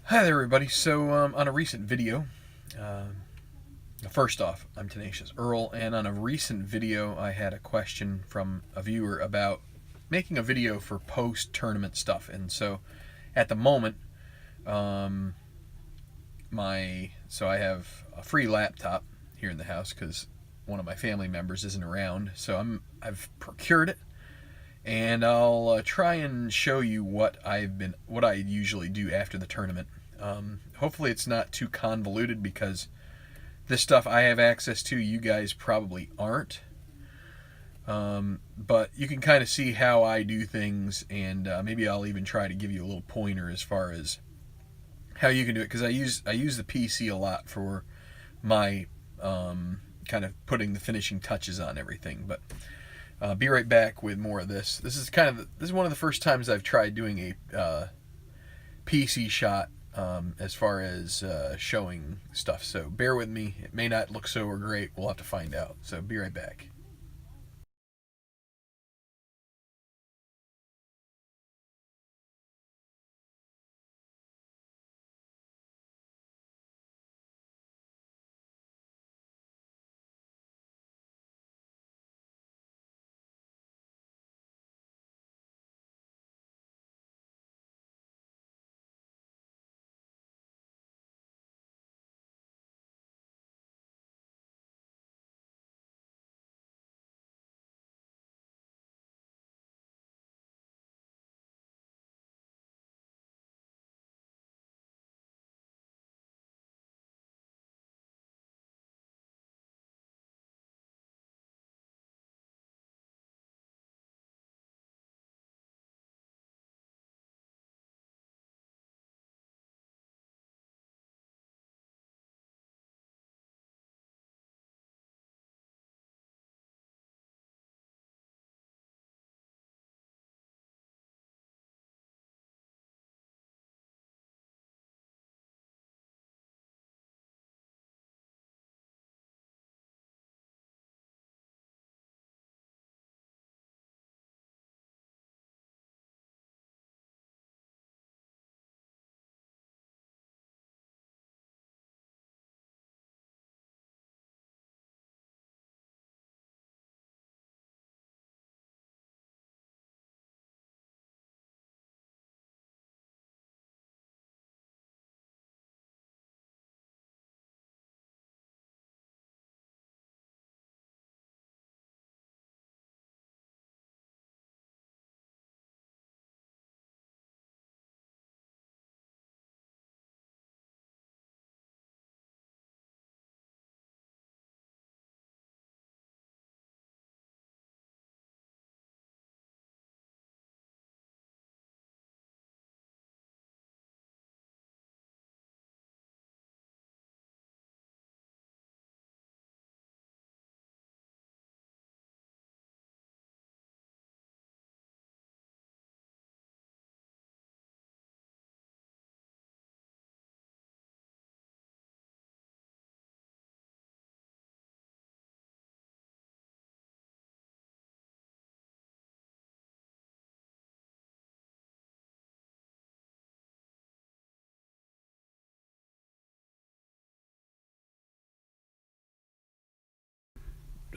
Hi there, everybody. So, on a recent video, first off, I'm Tenacious Earl, and on a recent video, I had a question from a viewer about making a video for post-tournament stuff. And so, at the moment, um, I have a free laptop here in the house because one of my family members isn't around. So I've procured it, and I'll try and show you what I usually do after the tournament. Hopefully it's not too convoluted because this stuff I have access to, you guys probably aren't. But you can kind of see how I do things, and maybe I'll even try to give you a little pointer as far as how you can do it, because I use the PC a lot for my kind of putting the finishing touches on everything. But be right back with more of this. This is one of the first times I've tried doing a PC shot as far as showing stuff. So bear with me. It may not look so great. We'll have to find out. So be right back.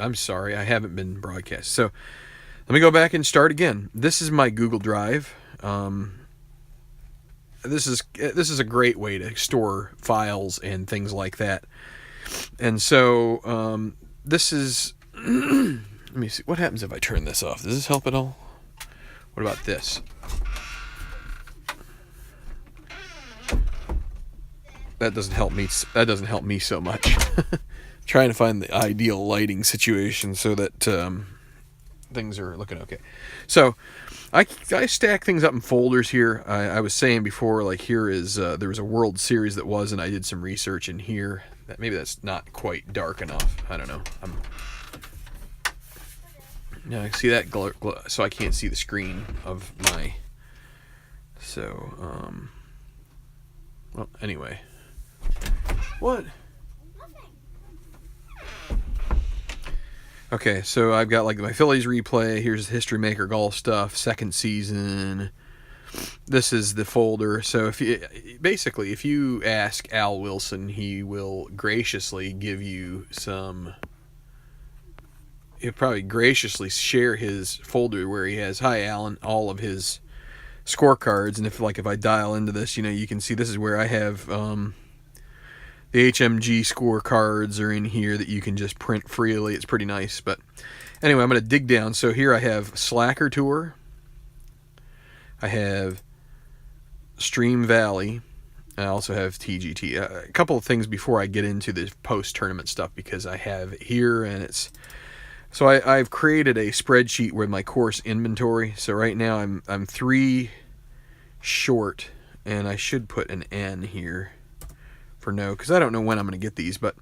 I'm sorry, I haven't been broadcast. So let me go back and start again. This is my Google Drive. This is a great way to store files and things like that. And so this is. Let me see. What happens if I turn this off? Does this help at all? What about this? That doesn't help me. That doesn't help me so much. Trying to find the ideal lighting situation so that things are looking okay. So I stack things up in folders here. I was saying before, like here is there was a World Series that was, and I did some research in here. Maybe that's not quite dark enough. I don't know. Now I see that so I can't see the screen of my. So well, anyway. What? Okay, so I've got like my Phillies replay. Here's History Maker golf stuff, second season. this is the folder. So if you ask Al Wilson, he will graciously give you some. He'll probably graciously share his folder where he has, "Hi Alan," all of his scorecards. And if I dial into this, you can see this is where I have the HMG scorecards are in here that you can just print freely. It's pretty nice. But anyway, I'm going to dig down. So here I have Slacker Tour. I have Stream Valley. I also have TGT. A couple of things before I get into the post-tournament stuff, because I have it here, and it's... So I've created a spreadsheet with my course inventory. So right now I'm 3 short, and I should put an N here for no, because I don't know when I'm going to get these. But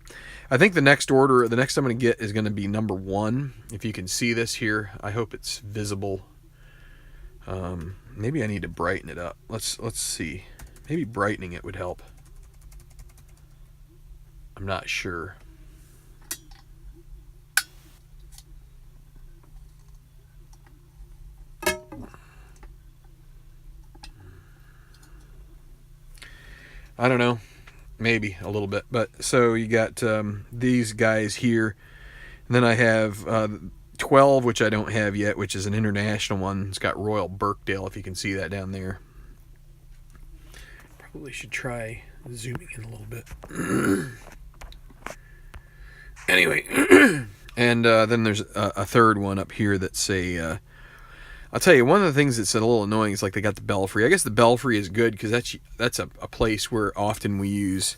I think the next I'm going to get is going to be number 1. If you can see this here, I hope it's visible. Maybe I need to brighten it up. Let's see. Maybe brightening it would help. I'm not sure. I don't know, maybe a little bit. But so you got these guys here, and then I have 12, which I don't have yet, which is an international one. It's got Royal Birkdale, if you can see that down there. Probably should try zooming in a little bit. Anyway, and then there's a third one up here that's a... I'll tell you, one of the things that's a little annoying is they got the Belfry. I guess the Belfry is good because that's a place where often we use...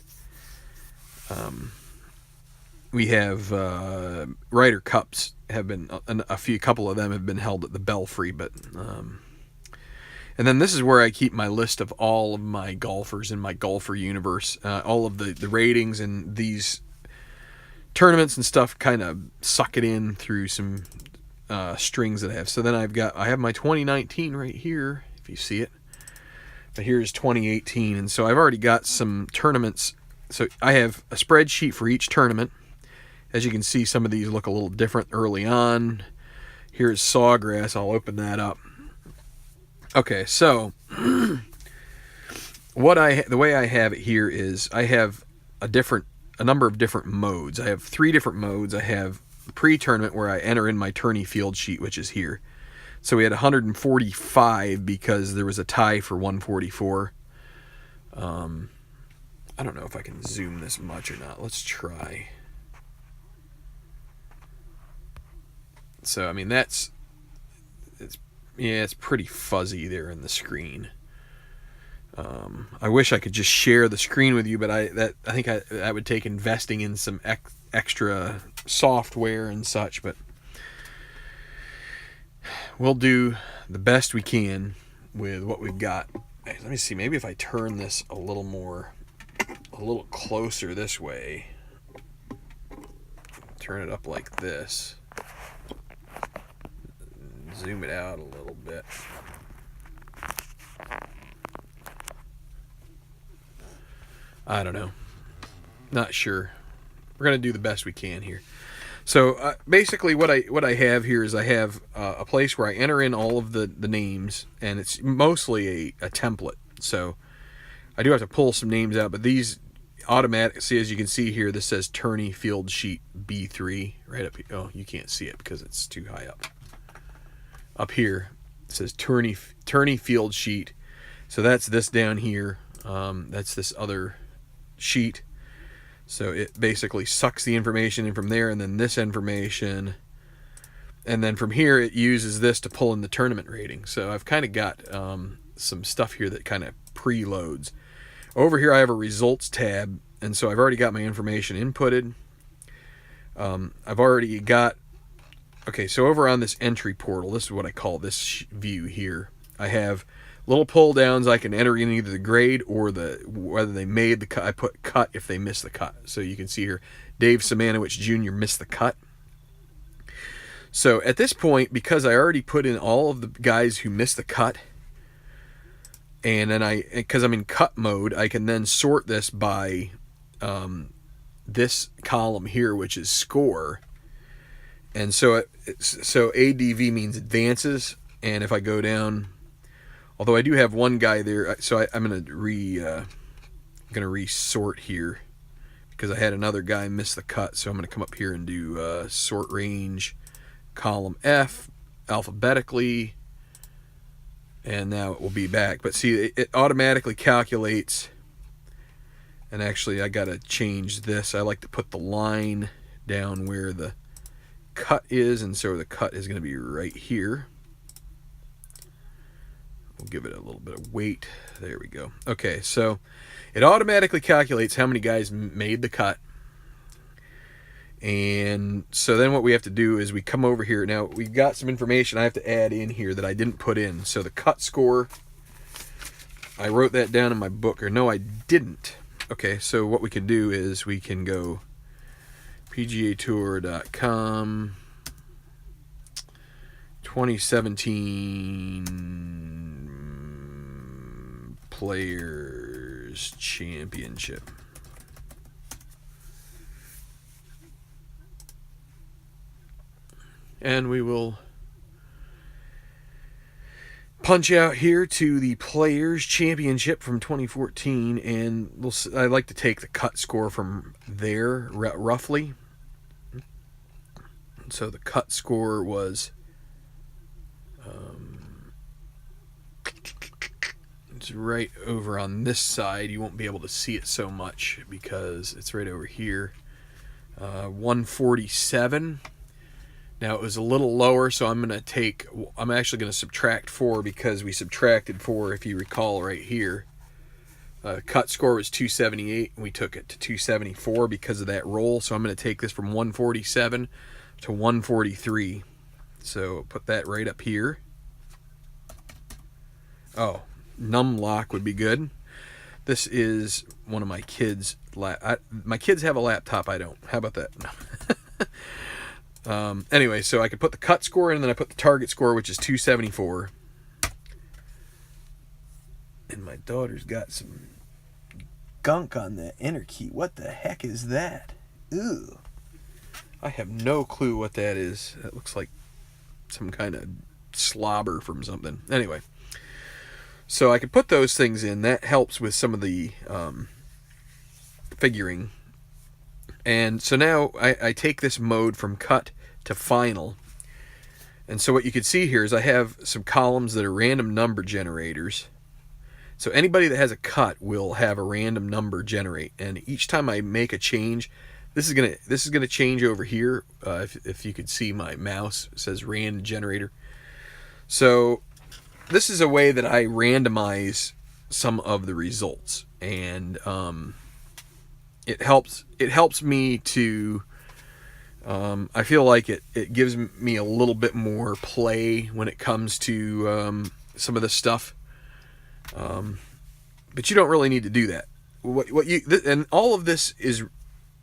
we have Ryder Cups have been... a couple of them have been held at the Belfry, but... and then this is where I keep my list of all of my golfers in my golfer universe. All of the ratings, and these tournaments and stuff kind of suck it in through some... strings that I have. So then I have my 2019 right here, if you see it. But here's 2018, and so I've already got some tournaments. So I have a spreadsheet for each tournament. As you can see, some of these look a little different early on. Here's Sawgrass. I'll open that up. Okay, so the way I have it here is I have a number of different modes. I have 3 different modes. I have pre-tournament, where I enter in my tourney field sheet, which is here. So we had 145 because there was a tie for 144. I don't know if I can zoom this much or not. Let's try. So I mean it's pretty fuzzy there in the screen. I wish I could just share the screen with you, but I think that would take investing in some extra software and such, but we'll do the best we can with what we've got. Let me see, maybe if I turn this a little closer this way, turn it up like this, zoom it out a little bit. I don't know, not sure. We're going to do the best we can here. So basically what I have here is I have a place where I enter in all of the names, and it's mostly a template. So I do have to pull some names out, but these automatic, see, as you can see here, this says Tourney Field Sheet B3 right up here. Oh, you can't see it because it's too high up. Up here it says Tourney Field Sheet. So that's this down here. That's this other sheet. So it basically sucks the information in from there, and then this information, and then from here it uses this to pull in the tournament rating. So I've kind of got some stuff here that kind of preloads. Over here I have a results tab, and so I've already got my information inputted. I've already got... Okay, so over on this entry portal, this is what I call this view here. I have little pull downs. I can enter in either the grade or whether they made the cut. I put cut if they missed the cut. So you can see here, Dave Simanowicz Jr. missed the cut. So at this point, because I already put in all of the guys who missed the cut, and then because I'm in cut mode, I can then sort this by this column here, which is score. And so ADV means advances, and if I go down Although I do have one guy there, so I'm gonna resort here because I had another guy miss the cut. So I'm gonna come up here and do sort range, column F, alphabetically, and now it will be back. But see, it automatically calculates. And actually, I gotta change this. I like to put the line down where the cut is, and so the cut is going to be right here. We'll give it a little bit of weight. There we go. Okay, so it automatically calculates how many guys made the cut. And so then what we have to do is we come over here. Now, we've got some information I have to add in here that I didn't put in. So the cut score, I wrote that down in my book. Or no, I didn't. Okay, so what we can do is we can go PGAtour.com 2017 Players Championship. And we will punch out here to the Players Championship from 2014, and I like to take the cut score from there, roughly. So the cut score was, it's right over on this side. You won't be able to see it so much because it's right over here. 147. Now, it was a little lower, so I'm actually going to subtract 4 because we subtracted 4, if you recall, right here. Cut score was 278, and we took it to 274 because of that roll. So I'm going to take this from 147 to 143. So put that right up here. Oh, num lock would be good. This is one of my kids' my kids have a laptop, I don't. How about that? Anyway, so I could put the cut score in, and then I put the target score, which is 274. And my daughter's got some gunk on the enter key. What the heck is that? Ew. I have no clue what that is. That looks like some kind of slobber from something. Anyway, so I could put those things in. That helps with some of the figuring. And so now I take this mode from cut to final. And so what you can see here is I have some columns that are random number generators. So anybody that has a cut will have a random number generate. And each time I make a change, this is gonna change over here. If you could see my mouse, it says random generator. So this is a way that I randomize some of the results. And it helps me to I feel like it gives me a little bit more play when it comes to some of this stuff, but you don't really need to do that. And all of this is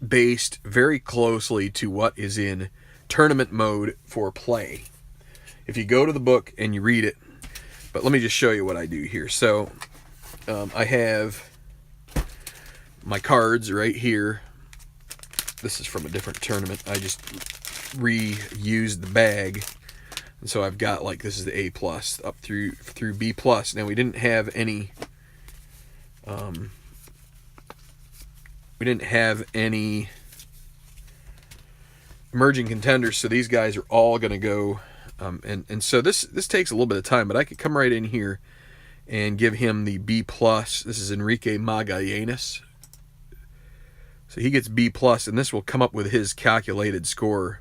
based very closely to what is in tournament mode for play. If you go to the book and you read it, but let me just show you what I do here. So I have my cards right here. This is from a different tournament. I just reused the bag, and so I've got, like, this is the A+ up through B+. Now, we didn't have any emerging contenders, so these guys are all going to go. And so this takes a little bit of time, but I could come right in here and give him the B+. This is Enrique Magallanes. So he gets B+, and this will come up with his calculated score.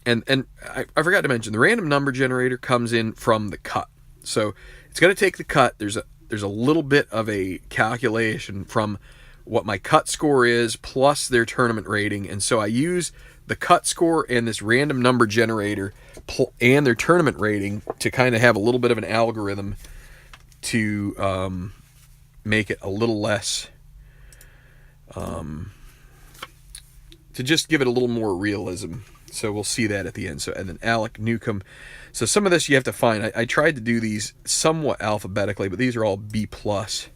And I forgot to mention, the random number generator comes in from the cut. So it's going to take the cut. There's a little bit of a calculation from what my cut score is plus their tournament rating. And so I use the cut score and this random number generator and their tournament rating to kind of have a little bit of an algorithm to make it a little less... to just give it a little more realism. So we'll see that at the end. So, and then Alec Newcomb. So some of this you have to find. I tried to do these somewhat alphabetically, but these are all B+. But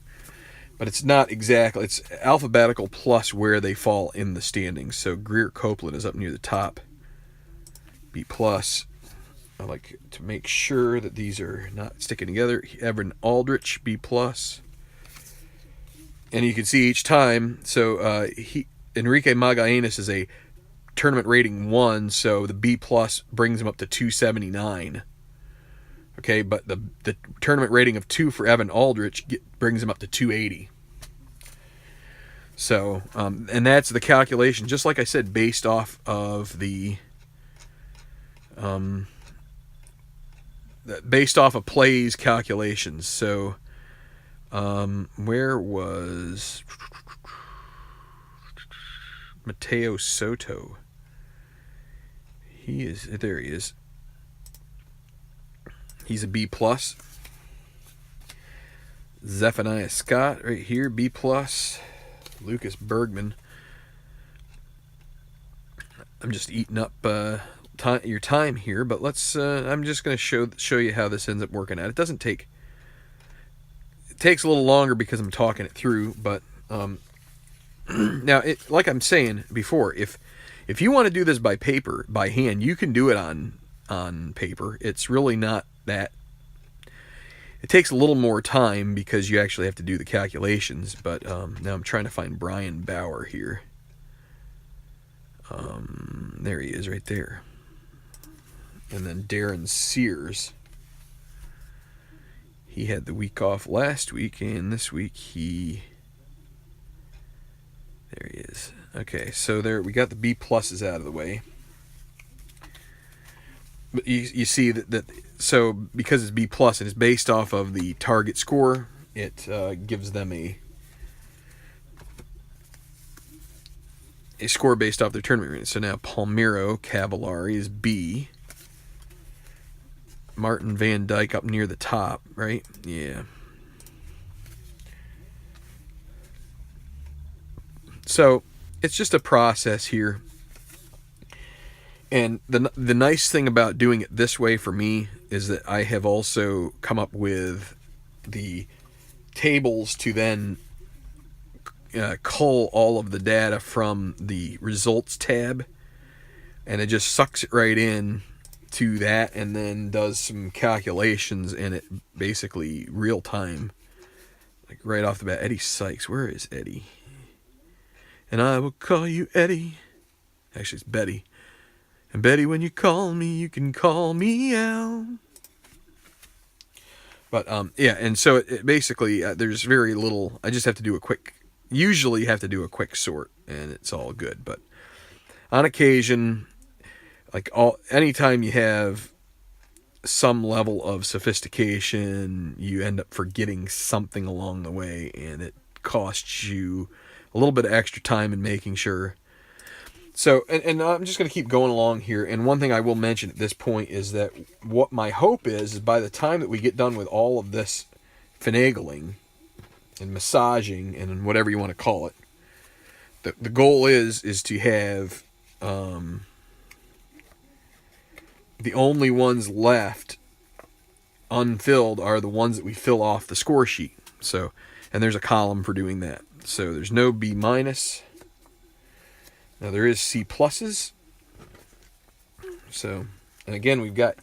it's not exactly. It's alphabetical plus where they fall in the standings. So Greer Copeland is up near the top. B+. I like to make sure that these are not sticking together. Evan Aldrich, B+. And you can see each time, so Enrique Magallanes is a tournament rating 1, so the B+ brings him up to 279. Okay, but the tournament rating of 2 for Evan Aldrich brings him up to 280. So, and that's the calculation, just like I said, based off of based off of plays calculations. So, where was Mateo Soto? There he is. He's a B+. Zephaniah Scott right here, B+. Lucas Bergman. I'm just eating up your time here, but let's. I'm just going to show you how this ends up working out. It takes a little longer because I'm talking it through, but now, like I'm saying before, if you want to do this by hand, you can do it on paper. It's really not that. It takes a little more time because you actually have to do the calculations. But now I'm trying to find Brian Bauer here. There he is, right there. And then Darren Sears. He had the week off last week, and this week there he is. Okay, so there we got the B pluses out of the way. But you see that so because it's B plus, it is based off of the target score. It gives them a score based off their tournament rating. So now Palmiro Cavallari is B. Martin Van Dyke up near the top, right? Yeah. So it's just a process here. And the nice thing about doing it this way for me is that I have also come up with the tables to then cull all of the data from the results tab, and it just sucks it right in to that and then does some calculations in it, basically real time, like right off the bat. Eddie Sykes, where is Eddie? And I will call you Eddie. Actually, it's Betty. And Betty, when you call me, you can call me out. But yeah, and so it basically there's very little. I just have to do usually have to do a quick sort, and it's all good. But on occasion, anytime you have some level of sophistication, you end up forgetting something along the way, and it costs you a little bit of extra time in making sure. So, and I'm just going to keep going along here. And one thing I will mention at this point is that what my hope is by the time that we get done with all of this finagling and massaging and whatever you want to call it, the goal is to have the only ones left unfilled are the ones that we fill off the score sheet. So, and there's a column for doing that. So there's no B minus. Now there is C pluses. So, and again, we've got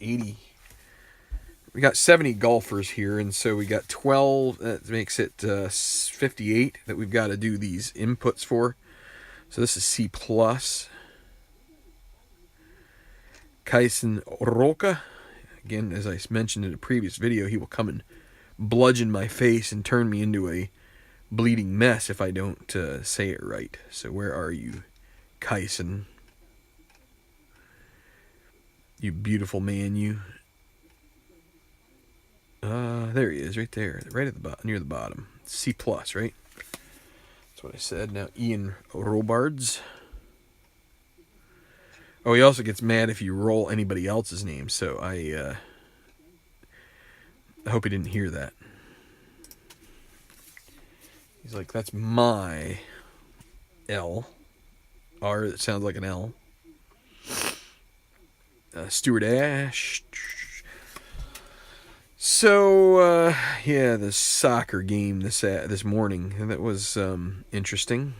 70 golfers here, and so we got 12. That makes it 58 that we've got to do these inputs for. So this is C plus. Kaisen Roca. Again, as I mentioned in a previous video, he will come and bludgeon my face and turn me into a bleeding mess if I don't say it right. So where are you, Kaisen? You beautiful man, you. There he is, right there, right at the bottom, near the bottom. C plus, right? That's what I said. Now Ian Robards. Oh, he also gets mad if you roll anybody else's name. So I hope he didn't hear that. He's like, that's my L. R, that sounds like an L. Stuart Ash. So, yeah, the soccer game this morning, and that was interesting.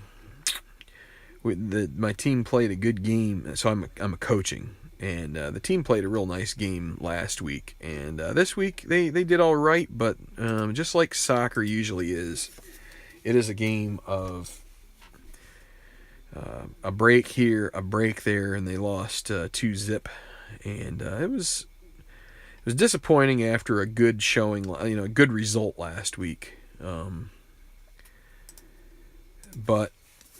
My team played a good game, so I'm a coaching, And the team played a real nice game last week. And this week they did all right, but just like soccer usually is, it is a game of a break here, a break there, and they lost 2-0. And it was disappointing after a good showing, a good result last week. But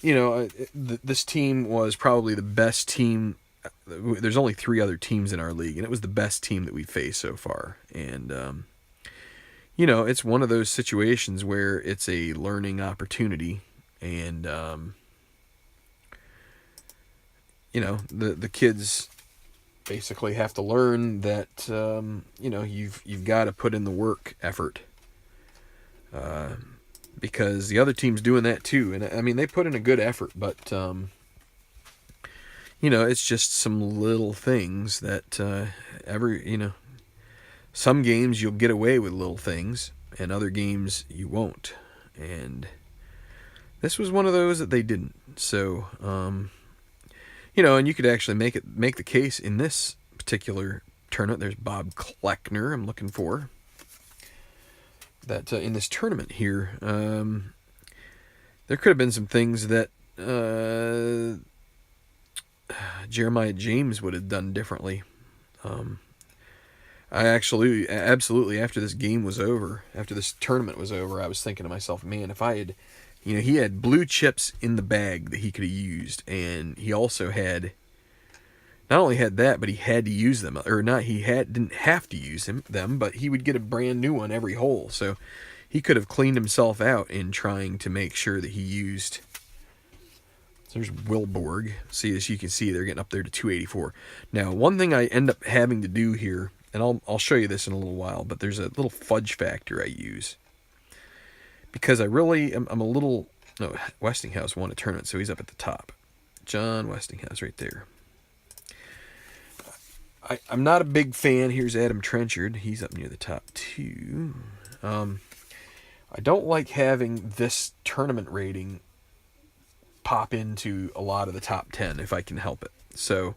this team was probably the best team. There's only 3 other teams in our league, and it was the best team that we faced so far. And it's one of those situations where it's a learning opportunity, and the kids basically have to learn that you've got to put in the work effort, because the other team's doing that too. And I mean, they put in a good effort, but it's just some little things that some games you'll get away with little things, and other games you won't. And this was one of those that they didn't. So and you could actually make the case in this particular tournament. There's Bob Kleckner I'm looking for. That in this tournament here, there could have been some things that Jeremiah James would have done differently. I absolutely, after this game was over, after this tournament was over, I was thinking to myself, man, if I had, he had blue chips in the bag that he could have used, and he also had, not only had that, but he had to use them, or not, didn't have to use them, but he would get a brand new one every hole, so he could have cleaned himself out in trying to make sure that he used. There's Wilborg. See, as you can see, they're getting up there to 284. Now, one thing I end up having to do here, and I'll show you this in a little while, but there's a little fudge factor I use. Because I really am a little... No, Westinghouse won a tournament, so he's up at the top. John Westinghouse right there. I'm not a big fan. Here's Adam Trenchard. He's up near the top too. I don't like having this tournament rating pop into a lot of the top 10 if I can help it. So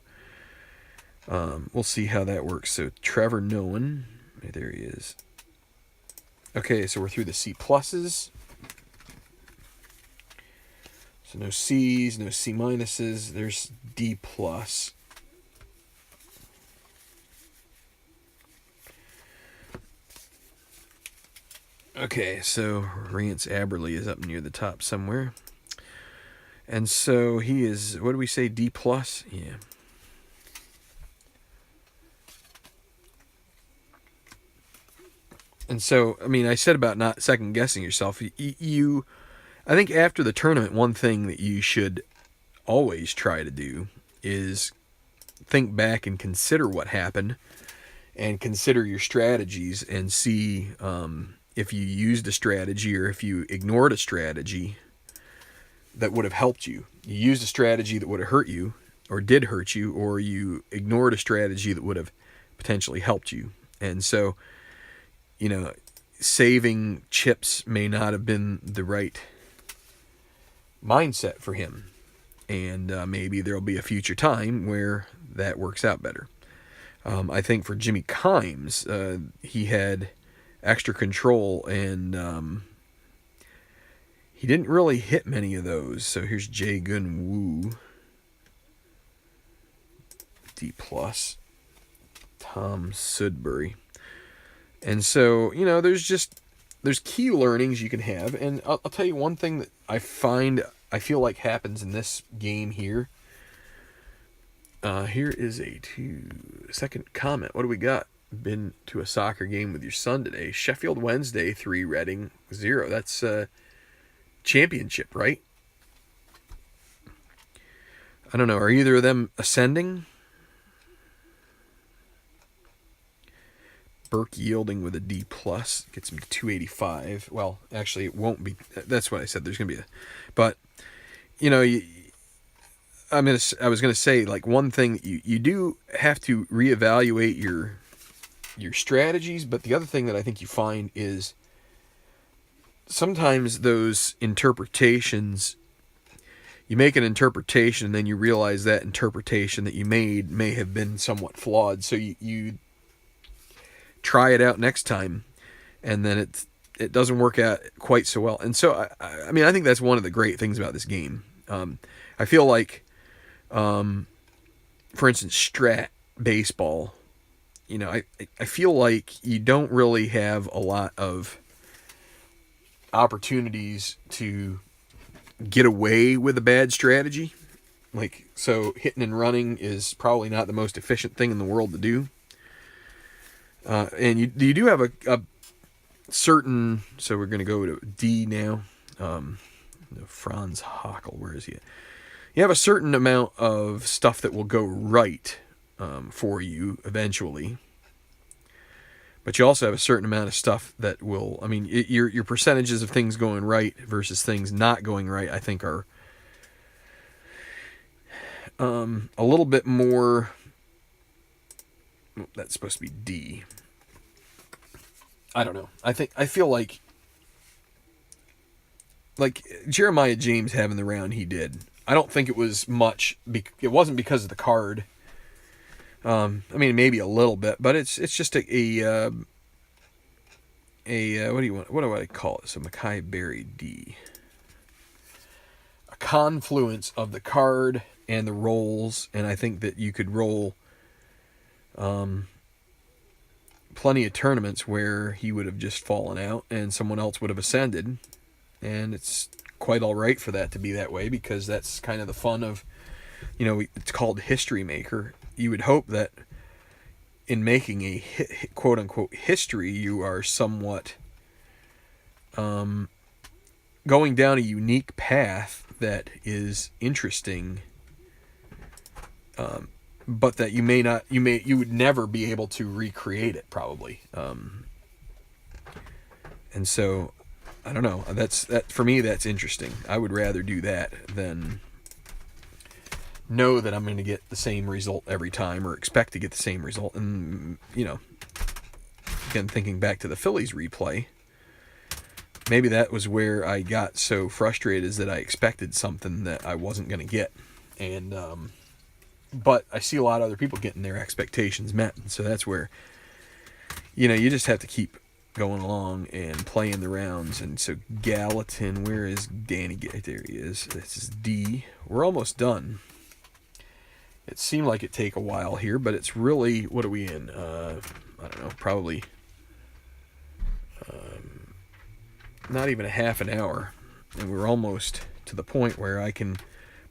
we'll see how that works. So Trevor Nolan, there he is. Okay, so we're through the C pluses. So no C's, no C minuses. There's D plus. Okay, so Rance Aberley is up near the top somewhere. And so he is, what do we say, D plus? Yeah. And so, I mean, I said about not second guessing yourself. I think after the tournament, one thing that you should always try to do is think back and consider what happened, and consider your strategies, and see if you used a strategy or if you ignored a strategy that would have helped you. You used a strategy that would have hurt you, or did hurt you, or you ignored a strategy that would have potentially helped you. And so, saving chips may not have been the right mindset for him. And maybe there'll be a future time where that works out better. I think for Jimmy Kimes, he had extra control, and he didn't really hit many of those. So here's Jae Gun Woo, D plus, Tom Sudbury. And so, there's key learnings you can have. And I'll tell you one thing that I feel like happens in this game here. Here is a 2-second comment. What do we got? Been to a soccer game with your son today. Sheffield Wednesday 3, Reading 0. That's championship, right? I don't know. Are either of them ascending? Burke Yielding with a D plus gets him to 285. Well, actually, it won't be. That's what I said. There's going to be but I was going to say, like, one thing, you do have to reevaluate your strategies, but the other thing that I think you find is sometimes those interpretations, you make an interpretation, and then you realize that interpretation that you made may have been somewhat flawed. So you try it out next time, and then it doesn't work out quite so well. And so I mean, I think that's one of the great things about this game. I feel like, for instance, Strat baseball. You know, I feel like you don't really have a lot of opportunities to get away with a bad strategy. Like, so hitting and running is probably not the most efficient thing in the world to do. And you do have a certain, so we're going to go to D now. Franz Hockel, where is he? You have a certain amount of stuff that will go right for you eventually. But you also have a certain amount of stuff that will, I mean, your percentages of things going right versus things not going right, I think, are a little bit more, that's supposed to be D. I don't know. I feel like Jeremiah James having the round he did, I don't think it was much, it wasn't because of the card. I mean, maybe a little bit, but it's just a what do I call it? So Mackay Berry D. A confluence of the card and the rolls, and I think that you could roll plenty of tournaments where he would have just fallen out and someone else would have ascended, and it's quite all right for that to be that way, because that's kind of the fun of, you know, it's called History Maker. You would hope that in making a quote-unquote history, you are somewhat going down a unique path that is interesting, but that you would never be able to recreate it, probably. And so, I don't know. That for me, that's interesting. I would rather do that than know that I'm going to get the same result every time, or expect to get the same result. And, you know, again, thinking back to the Phillies replay, maybe that was where I got so frustrated, is that I expected something that I wasn't going to get. And, but I see a lot of other people getting their expectations met. And so that's where, you know, you just have to keep going along and playing the rounds. And so Gallatin, where is Danny? There he is. This is D. We're almost done. It seemed like it'd take a while here, but it's really, what are we in? I don't know, probably not even a half an hour. And we're almost to the point where I can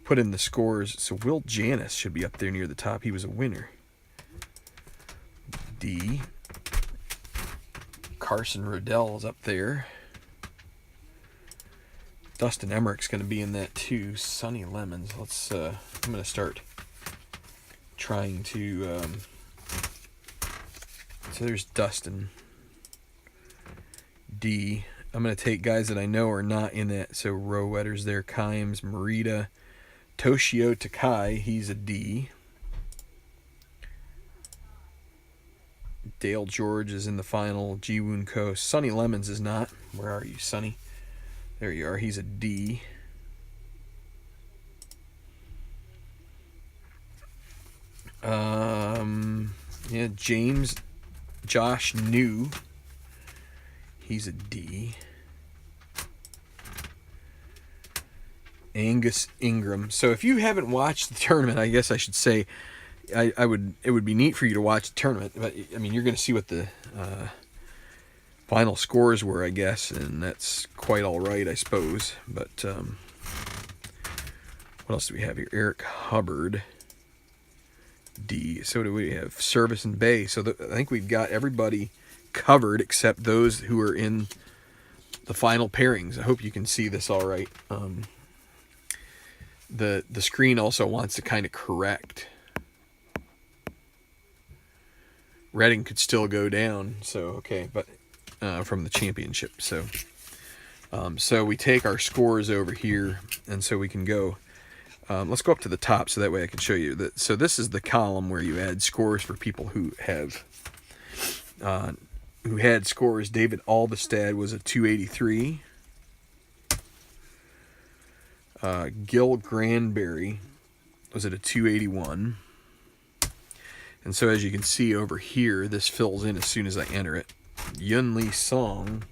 put in the scores. So Will Janis should be up there near the top. He was a winner. D. Carson Rodell is up there. Dustin Emmerich's going to be in that too. Sonny Lemons. I'm going to start trying to, so there's Dustin. D. I'm going to take guys that I know are not in that. So Rowetters there, Kimes, Marita, Toshio Takai, he's a D. Dale George is in the final. Ji-Woon Ko. Sonny Lemons is not. Where are you, Sonny? There you are. He's a D. Yeah, Josh New. He's a D. Angus Ingram. So if you haven't watched the tournament, I guess I should say, it would be neat for you to watch the tournament. But I mean, you're going to see what the final scores were, I guess, and that's quite all right, I suppose. But what else do we have here? Eric Hubbard. D. So do we have Service and Bay. So I think we've got everybody covered except those who are in the final pairings. I hope you can see this all right. The screen also wants to kind of correct. Reading could still go down, so okay, but from the championship. So so we take our scores over here, and so we can go. Let's go up to the top so that way I can show you that. So this is the column where you add scores for people who have who had scores. David Albestad was a 283. Gil Granberry was at a 281. And so as you can see over here, this fills in as soon as I enter it. Yun Lee Song,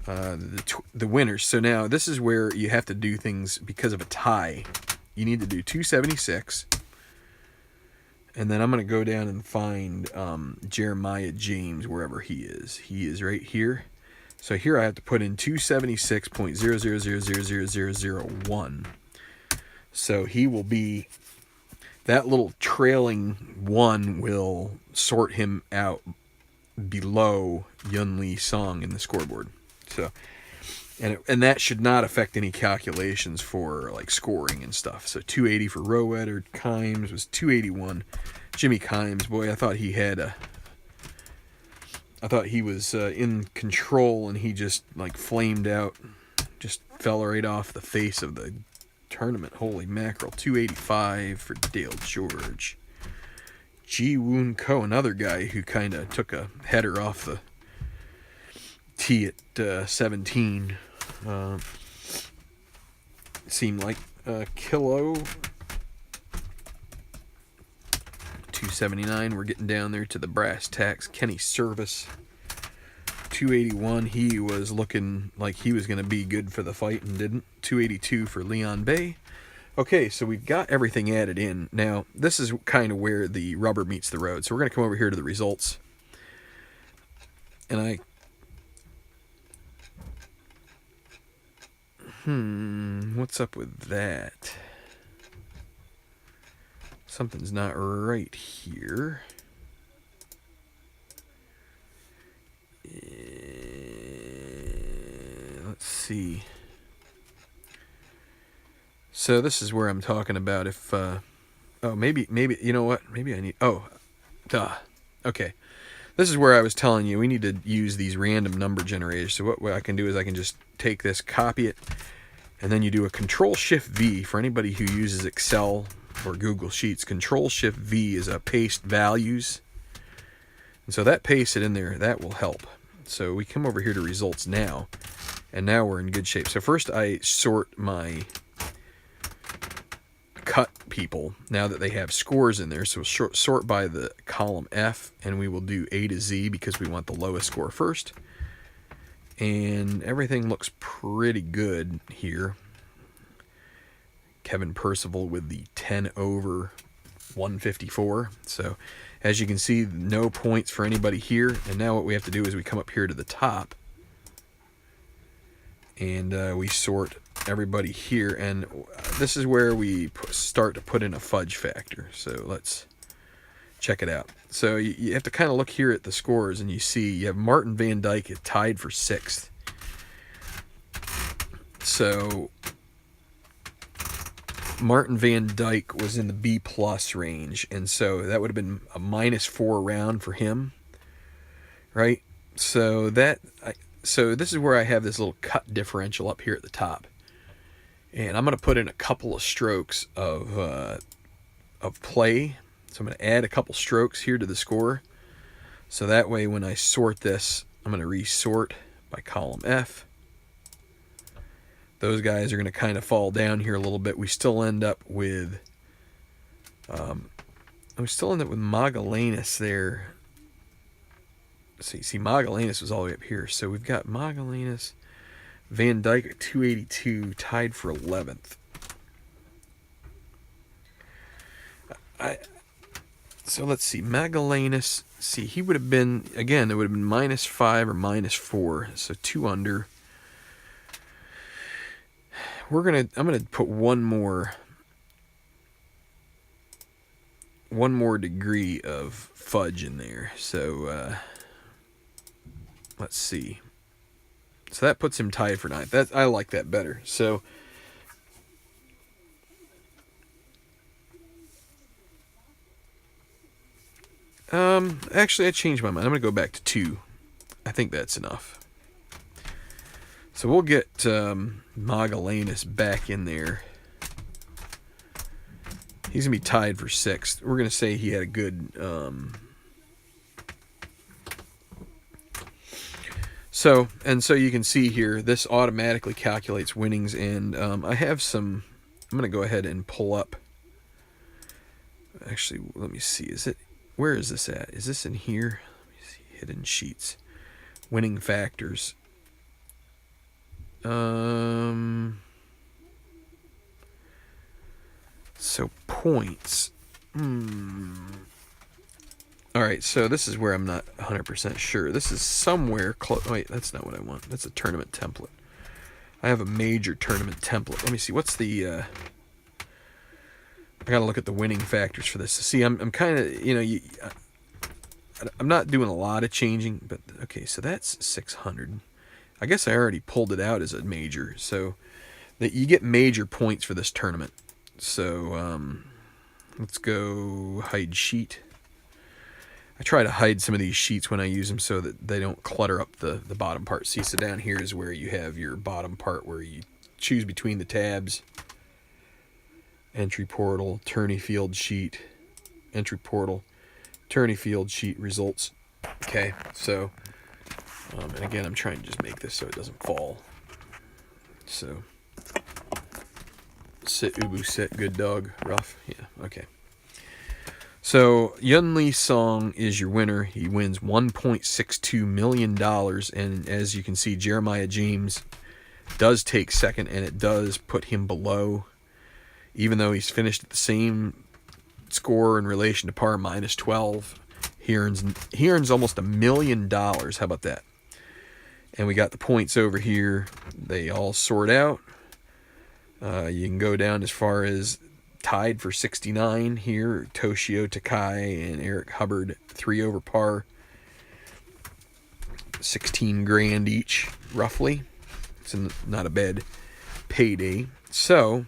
the winners. So now this is where you have to do things because of a tie. You need to do 276. And then I'm going to go down and find Jeremiah James, wherever he is. He is right here. So here I have to put in 276.000000001. So he will be, that little trailing one will sort him out below Yun Lee Song in the scoreboard. So, and that should not affect any calculations for like scoring and stuff. So 280 for Rowetter. Kimes was 281. Jimmy Kimes, boy, I thought he was in control, and he just like flamed out, just fell right off the face of the tournament. Holy mackerel. 285 for Dale George. Ji Woon Ko, another guy who kind of took a header off the tee at 17. Seemed like Kilo. 279. We're getting down there to the brass tacks. Kenny Service. 281. He was looking like he was going to be good for the fight and didn't. 282 for Leon Bay. Okay, so we've got everything added in. Now, this is kind of where the rubber meets the road. So we're going to come over here to the results. And what's up with that? Something's not right here. Let's see. So this is where I'm talking about if, maybe, you know what? Maybe I need, okay. This is where I was telling you we need to use these random number generators. So what I can do is I can just take this, copy it, and then you do a Control-Shift-V for anybody who uses Excel or Google Sheets. Control-Shift-V is a paste values. And so that pastes it in there. That will help. So we come over here to results now. And now we're in good shape. So first I sort my cut people now that they have scores in there. So we'll sort by the column F, and we will do A to Z because we want the lowest score first. And everything looks pretty good here. Kevin Percival with the 10 over 154. So as you can see, no points for anybody here. And now what we have to do is we come up here to the top, and we sort everybody here. And this is where we start to put in a fudge factor. So let's check it out. So you have to kind of look here at the scores, and you see you have Martin Van Dyke tied for 6th. So Martin Van Dyke was in the B+ range, and so that would have been a -4 round for him, right? So so this is where I have this little cut differential up here at the top, and I'm going to put in a couple of strokes of play. So I'm going to add a couple strokes here to the score, so that way when I sort this, I'm going to resort by column F. Those guys are going to kind of fall down here a little bit. We still end up with Magellanes there. See, Magellanes was all the way up here. So we've got Magellanes, Van Dyke at 282, tied for 11th. So let's see, Magellanes. See, he would have been, again, it would have been -5 or -4, so 2 under. I'm gonna put one more degree of fudge in there. So let's see. So that puts him tied for 9th. I like that better. So actually I changed my mind. I'm gonna go back to 2. I think that's enough. So we'll get Magellanes back in there. He's going to be tied for 6th. We're going to say he had a good... So you can see here, this automatically calculates winnings, and I have some. I'm going to go ahead and pull up. Actually, let me see. Where is this at? Is this in here? Let me see. Hidden sheets, winning factors. So points. All right, so this is where I'm not 100% sure. This is somewhere close. Wait, that's not what I want. That's a tournament template. I have a major tournament template. Let me see. What's the... I got to look at the winning factors for this. See, I'm kind of, I'm not doing a lot of changing, but okay, so that's 600. I guess I already pulled it out as a major, so that you get major points for this tournament. So let's go hide sheet. I try to hide some of these sheets when I use them so that they don't clutter up the bottom part. See, so down here is where you have your bottom part where you choose between the tabs. Entry portal, tourney field sheet, entry portal, tourney field sheet results. Okay, so, and again, I'm trying to just make this so it doesn't fall. So, sit, Ubu, sit, good dog, rough, yeah, okay. So, Yun Lee Song is your winner. He wins $1.62 million, and as you can see, Jeremiah James does take second, and it does put him below, even though he's finished at the same score in relation to par, minus 12. He earns almost $1 million. How about that? And we got the points over here. They all sort out. You can go down as far as tied for 69 here. Toshio Takai and Eric Hubbard, 3 over par. 16 grand each, roughly. It's not a bad payday. So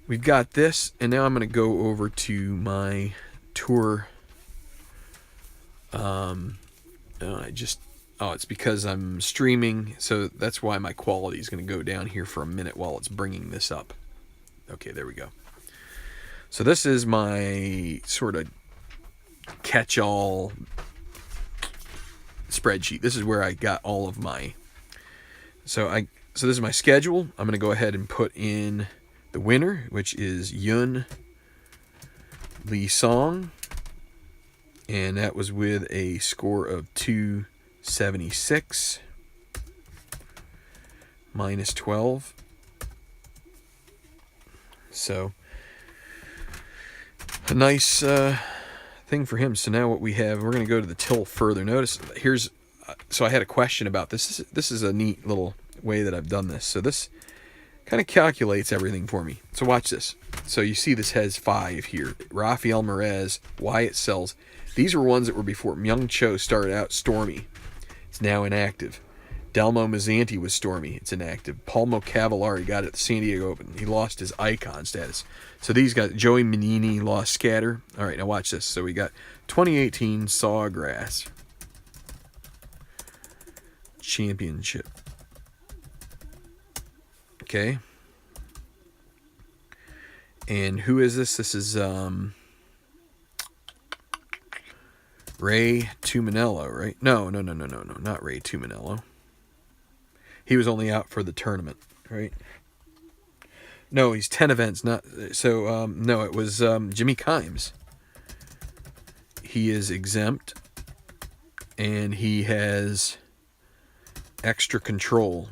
we've got this, and now I'm going to go over to my tour. It's because I'm streaming, so that's why my quality is going to go down here for a minute while it's bringing this up. Okay, there we go. So this is my sort of catch-all spreadsheet. This is where I got all of my... So this is my schedule. I'm going to go ahead and put in the winner, which is Yun Lee Song. And that was with a score of 276 minus 12. So a nice thing for him. So now what we have, we're going to go to the till further. Notice here's, so I had a question about this. This is a neat little way that I've done this. So this kind of calculates everything for me. So watch this. So you see this has 5 here. Rafael Merez, Wyatt Sells. These were ones that were before. Myung Cho started out stormy. It's now inactive. Delmo Mazzanti was stormy. It's inactive. Palmo Cavallari got it at the San Diego Open. He lost his icon status. So these guys, Joey Menini lost scatter. All right, now watch this. So we got 2018 Sawgrass Championship. Okay. And who is this? This is Ray Tuminello, right? No, not Ray Tuminello. He was only out for the tournament, right? No, he's 10 events, not so. No, it was Jimmy Kimes. He is exempt, and he has extra control.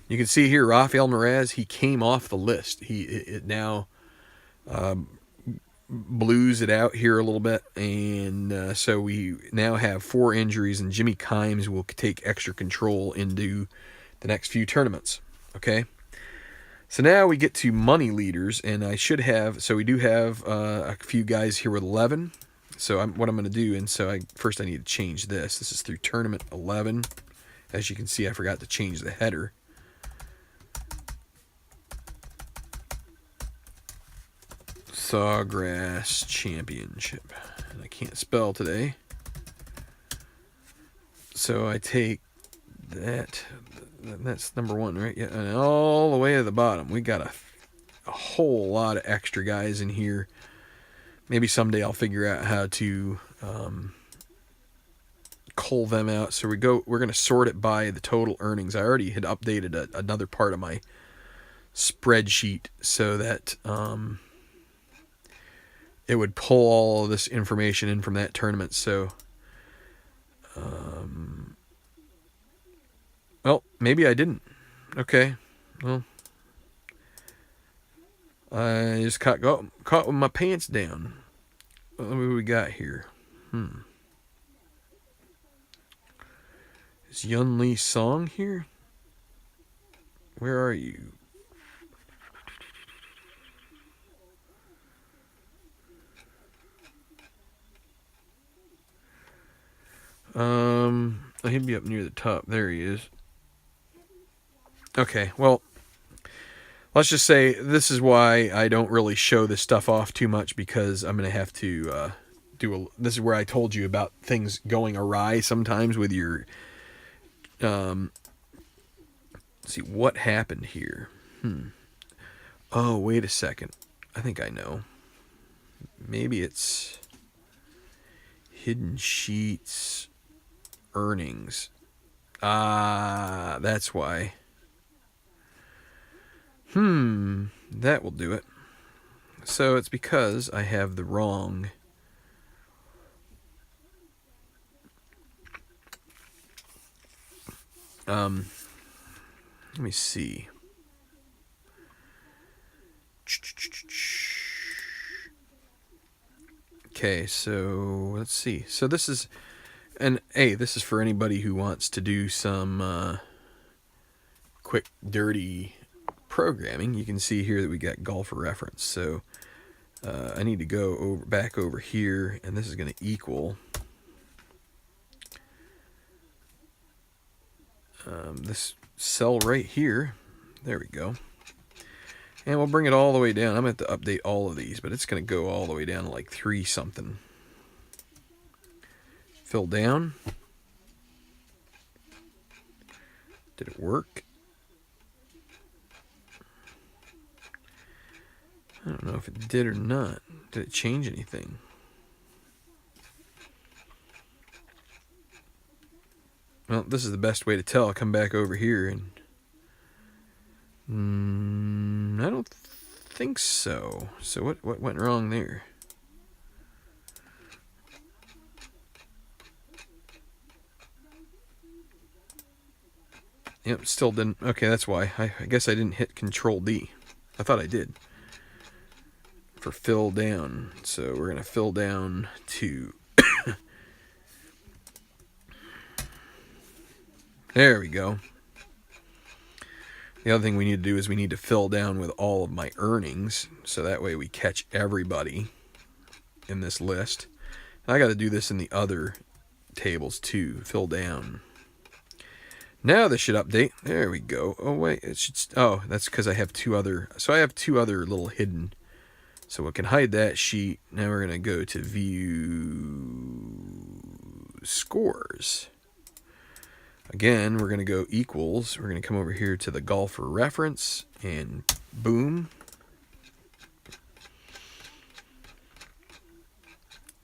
You can see here, Rafael Merez, he came off the list. It now blues it out here a little bit, and so we now have 4 injuries, and Jimmy Kimes will take extra control into the next few tournaments. Okay, so now we get to money leaders, and I should have, so we do have a few guys here with 11. So what I'm going to do, and so first I need to change this. This is through tournament 11. As you can see, I forgot to change the header. Sawgrass Championship. And I can't spell today. So I take that. That's number 1, right? Yeah, and all the way to the bottom. We got a whole lot of extra guys in here. Maybe someday I'll figure out how to cull them out. So we're going to sort it by the total earnings. I already had updated another part of my spreadsheet so that it would pull all of this information in from that tournament. So, well, maybe I didn't. Okay, well, I just caught with my pants down. What do we got here? Is Yun Lee Song here? Where are you? He'd be up near the top. There he is. Okay, well, let's just say this is why I don't really show this stuff off too much, because I'm going to have to this is where I told you about things going awry sometimes with your, let's see what happened here. Oh, wait a second. I think I know. Maybe it's hidden sheets, earnings. Ah, that's why. That will do it. So it's because I have the wrong let me see. Okay, so let's see. So this is, and hey, this is for anybody who wants to do some quick, dirty programming. You can see here that we got golfer reference. So I need to go back over here, and this is going to equal this cell right here. There we go. And we'll bring it all the way down. I'm going to have to update all of these, but it's going to go all the way down to like 3 something. Fill down. Did it work? I don't know if it did or not. Did it change anything? Well, this is the best way to tell. I'll come back over here and I don't think so. So what went wrong there? Yep, still didn't. Okay, that's why. I guess I didn't hit Control D. I thought I did. For fill down. So we're going to fill down to... There we go. The other thing we need to do is we need to fill down with all of my earnings, so that way we catch everybody in this list. I got to do this in the other tables too. Fill down. Now this should update. There we go. Oh wait, it should. Oh, that's because I have 2 other. So I have 2 other little hidden. So we can hide that sheet. Now we're gonna go to view scores. Again, we're going to go equals. We're going to come over here to the golfer reference and boom.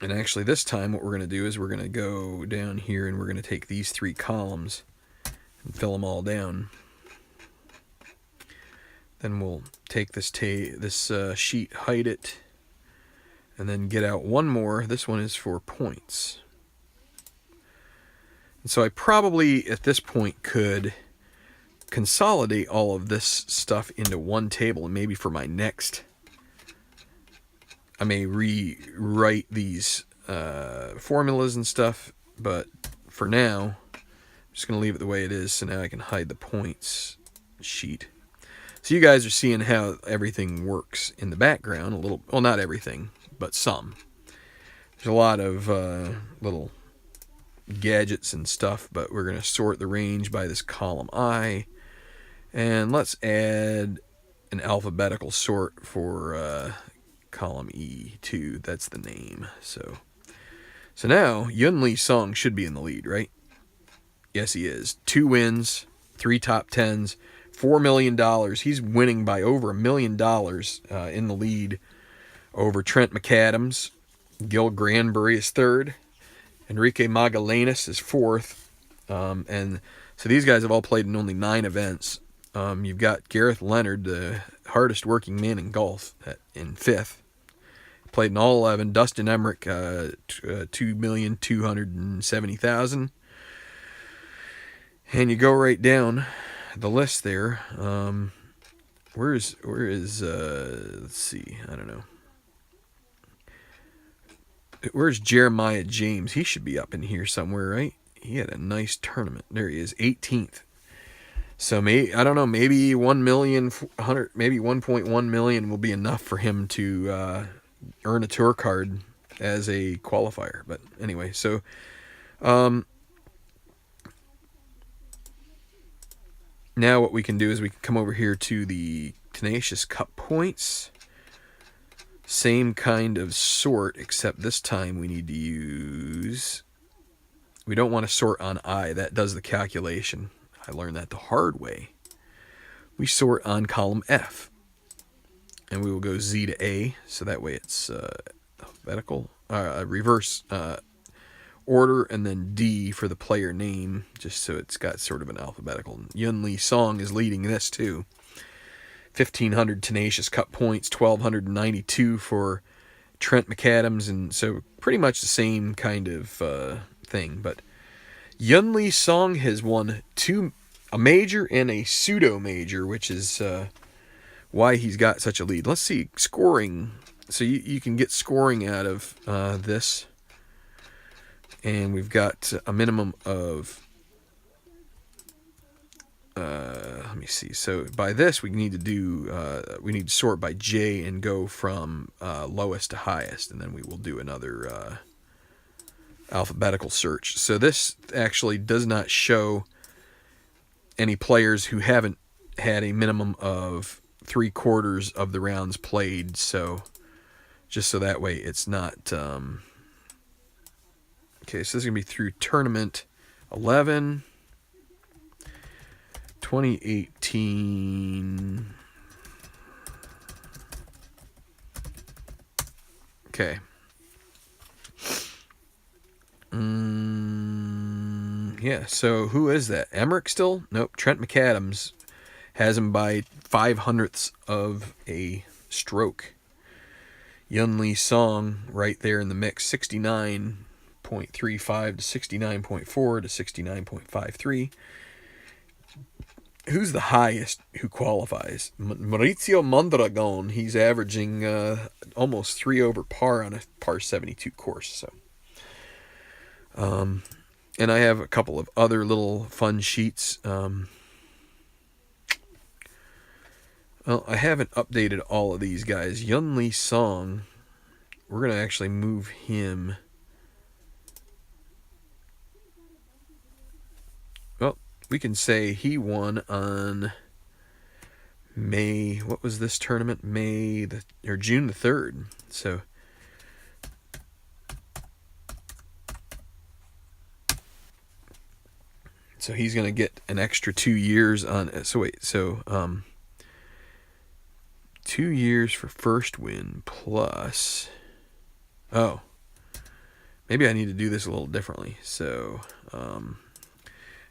And actually this time what we're going to do is we're going to go down here and we're going to take these 3 columns and fill them all down. Then we'll take this sheet, hide it, and then get out one more. This one is for points. So I probably, at this point, could consolidate all of this stuff into one table, and maybe for my next, I may rewrite these formulas and stuff, but for now, I'm just going to leave it the way it is, so now I can hide the points sheet. So you guys are seeing how everything works in the background, a little, well, not everything, but some. There's a lot of little gadgets and stuff, but we're going to sort the range by this column I, and let's add an alphabetical sort for column E2. That's the name. So now Yun Lee Song should be in the lead, right? Yes, he is. 2 wins, 3 top 10s, $4 million. He's winning by over $1 million in the lead over Trent McAdams. Gil Granbury is 3rd. Enrique Magallanes is 4th. And so these guys have all played in only 9 events. You've got Gareth Leonard, the hardest working man in golf, in 5th. Played in all 11. Dustin Emmerich, 2,270,000. And you go right down the list there. Where is let's see, I don't know. Where's Jeremiah James? He should be up in here somewhere, right? He had a nice tournament. There he is, 18th. So I don't know, maybe 1 million, maybe 1.1 million will be enough for him to earn a tour card as a qualifier. But anyway, so now what we can do is we can come over here to the Tenacious Cup points. Same kind of sort, except this time we need to use... We don't want to sort on I. That does the calculation. I learned that the hard way. We sort on column F. And we will go Z to A, so that way it's alphabetical. Reverse order, and then D for the player name, just so it's got sort of an alphabetical. Yun Lee Song is leading this too. 1,500 Tenacious Cup points, 1,292 for Trent McAdams, and so pretty much the same kind of thing. But Yun Lee Song has won a major and a pseudo major, which is why he's got such a lead. Let's see scoring. So you can get scoring out of this, and we've got a minimum of. Let me see. So by this, we need to sort by J and go from lowest to highest, and then we will do another alphabetical search. So this actually does not show any players who haven't had a minimum of 3/4 of the rounds played. So just so that way it's not. Okay, so this is gonna be through tournament 11. 2018. Okay. Yeah, so who is that? Emmerich still? Nope. Trent McAdams has him by 5/100ths of a stroke. Yun Lee Song right there in the mix, 69.35 to 69.4 to 69.53. Who's the highest who qualifies? Maurizio Mondragon. He's averaging almost 3 over par on a par 72 course. So, and I have a couple of other little fun sheets. Well, I haven't updated all of these guys. Yun Lee Song, we're going to actually move him. We can say he won on May. What was this tournament? June the 3rd. So he's going to get an extra 2 years on. So wait. So 2 years for first win plus. Oh, maybe I need to do this a little differently. So.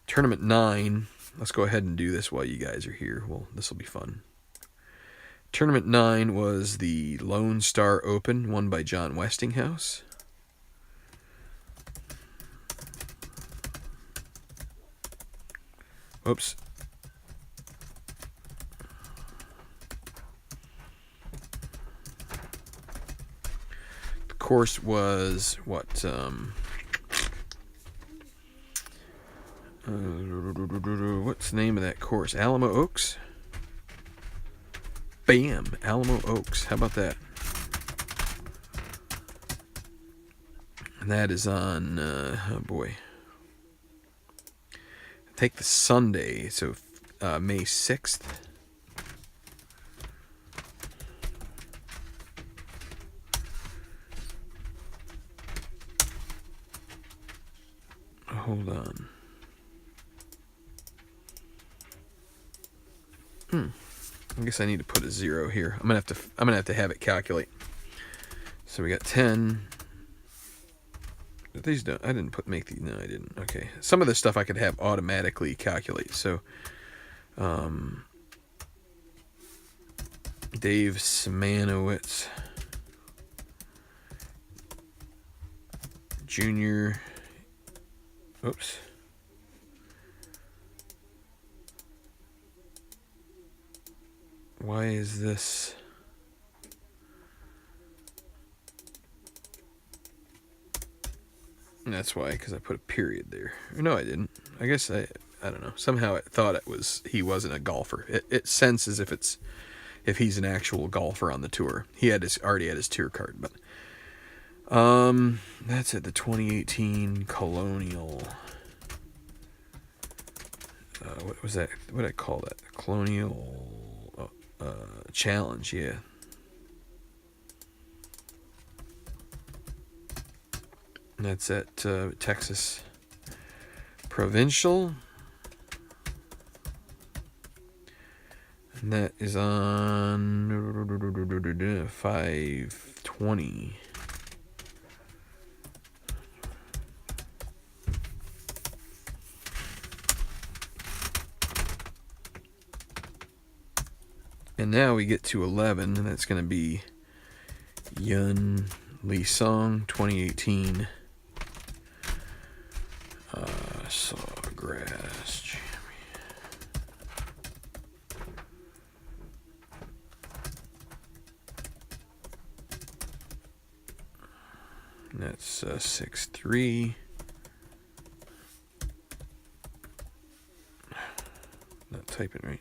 Tournament 9, let's go ahead and do this while you guys are here. Well, this will be fun. Tournament 9 was the Lone Star Open, won by John Westinghouse. Oops. The course was what? What's the name of that course? Alamo Oaks? Bam! Alamo Oaks. How about that? And that is on, oh boy. Take the Sunday, so May 6th. Hold on. I guess I need to put a 0 here. I'm gonna have to have it calculate. So we got 10 these don't. I didn't make these. No, I didn't. Okay. Some of this stuff I could have automatically calculate. So, Dave Smanowitz Jr. Oops. Why is this? And that's why, because I put a period there. No, I didn't. I guess I don't know. Somehow I thought he wasn't a golfer. It senses if he's an actual golfer on the tour. He already had his tour card, but that's at the 2018 Colonial. What was that? What did I call that? Colonial Challenge, yeah. And that's at Texas Provincial. And that is on 5/20. And now we get to 11, and that's going to be Yun Lee Song, 2018. Sawgrass Champion. And that's 6-3. Not typing right.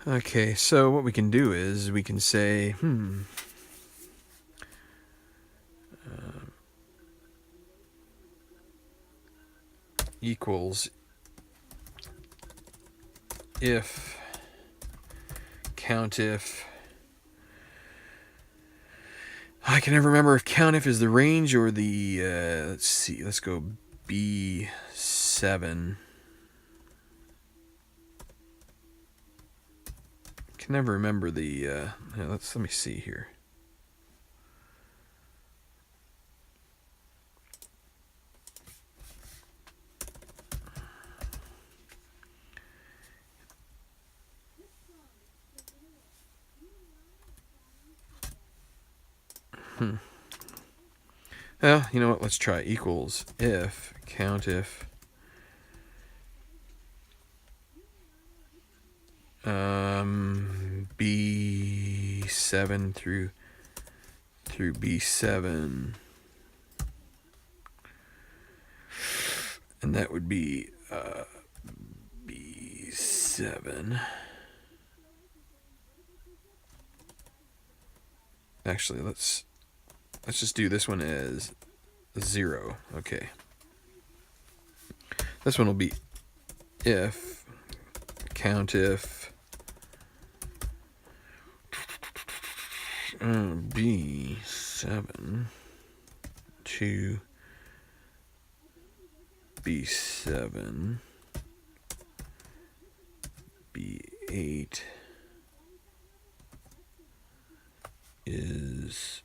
Okay, so what we can do is we can say, equals if, COUNTIF. I can never remember if COUNTIF is the range or the, let's see, let's go B7. Can never remember the, let me see here. Well, you know what? Let's try equals if, COUNTIF, B7 through B7, and that would be B7. Actually, let's just do this one as 0. Okay. This one will be if, COUNTIF, B7 to B7, B8 is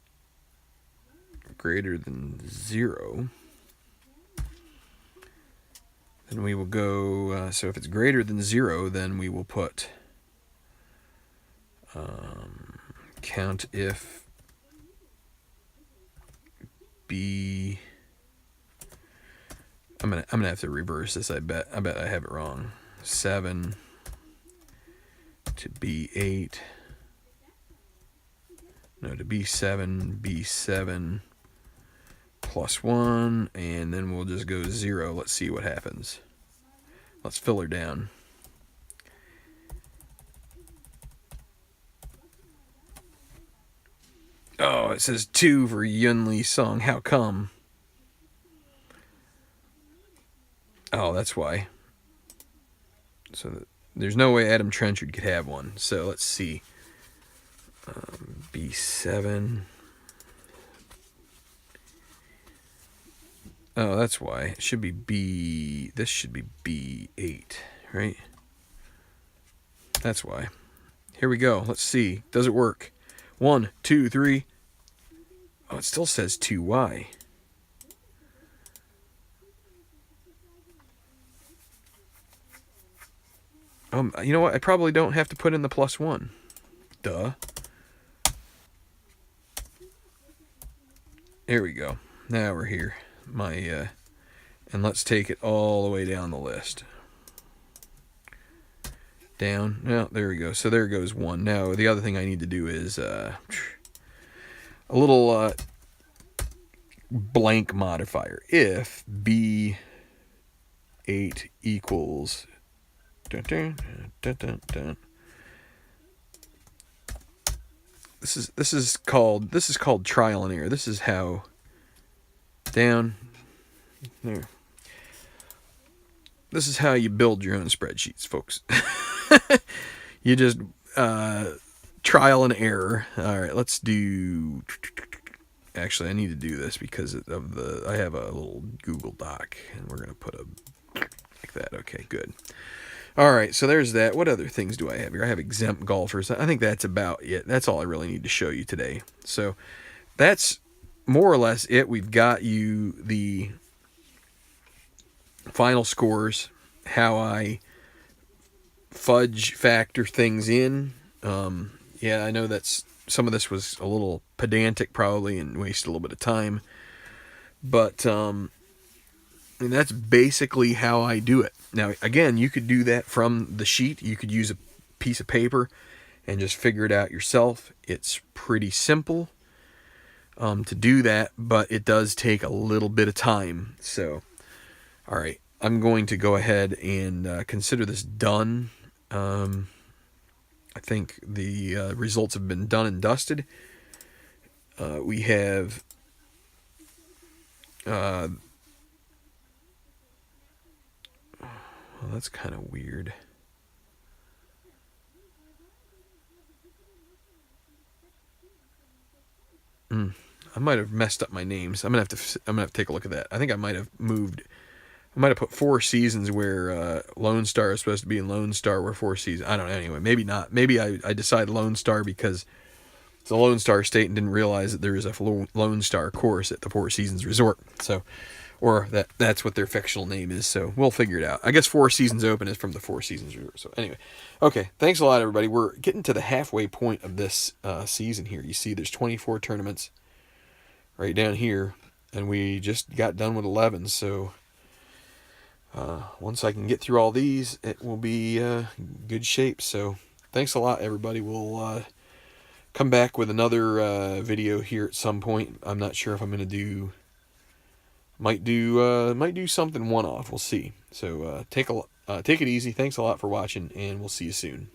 greater than 0, then we will go, so if it's greater than 0, then we will put COUNTIF B. I'm gonna have to reverse this. I bet I have it wrong. 7 to B8. No, to B7 plus 1, and then we'll just go 0. Let's see what happens. Let's fill her down. Oh, it says 2 for Yun Lee Song. How come? Oh, that's why. So there's no way Adam Trenchard could have one. So let's see. B7. Oh, that's why. It should be B. This should be B8, right? That's why. Here we go. Let's see. Does it work? 1, 2, 3. Oh, it still says 2Y. You know what? I probably don't have to put in the +1. Duh. There we go. Now we're here. And let's take it all the way down the list. Down. Oh, there we go. So there goes 1. Now the other thing I need to do is a little blank modifier. If B8 equals dun, dun, dun, dun, dun. This is called trial and error. This is how down there. This is how you build your own spreadsheets, folks. You just trial and error. All right, let's do. Actually, I need to do this because of I have a little Google Doc, and we're gonna put a like that. Okay, good. All right, so there's that. What other things do I have here? I have exempt golfers. I think that's about it. That's all I really need to show you today. So that's more or less it. We've got you the final scores, how I fudge factor things in. Yeah, I know that's some of this was a little pedantic probably and wasted a little bit of time. But and that's basically how I do it. Now, again, you could do that from the sheet. You could use a piece of paper and just figure it out yourself. It's pretty simple to do that, but it does take a little bit of time. So, all right, I'm going to go ahead and consider this done. I think the results have been done and dusted. We have well, that's kind of weird. I might have messed up my names. I'm gonna have to take a look at that. I think I might have moved. I might have put 4 seasons where Lone Star is supposed to be in Lone Star where 4 seasons. I don't know. Anyway, maybe not. Maybe I decided Lone Star because it's a Lone Star state and didn't realize that there is a Lone Star course at the Four Seasons Resort. So, or that's what their fictional name is. So we'll figure it out. I guess Four Seasons Open is from the Four Seasons Resort. So anyway, okay. Thanks a lot, everybody. We're getting to the halfway point of this season here. You see, there's 24 tournaments right down here, and we just got done with 11. So once I can get through all these, it will be good shape. So thanks a lot, everybody. We'll come back with another video here at some point. I'm not sure if I'm going to do. Might do something one-off. We'll see. So take it easy. Thanks a lot for watching, and we'll see you soon.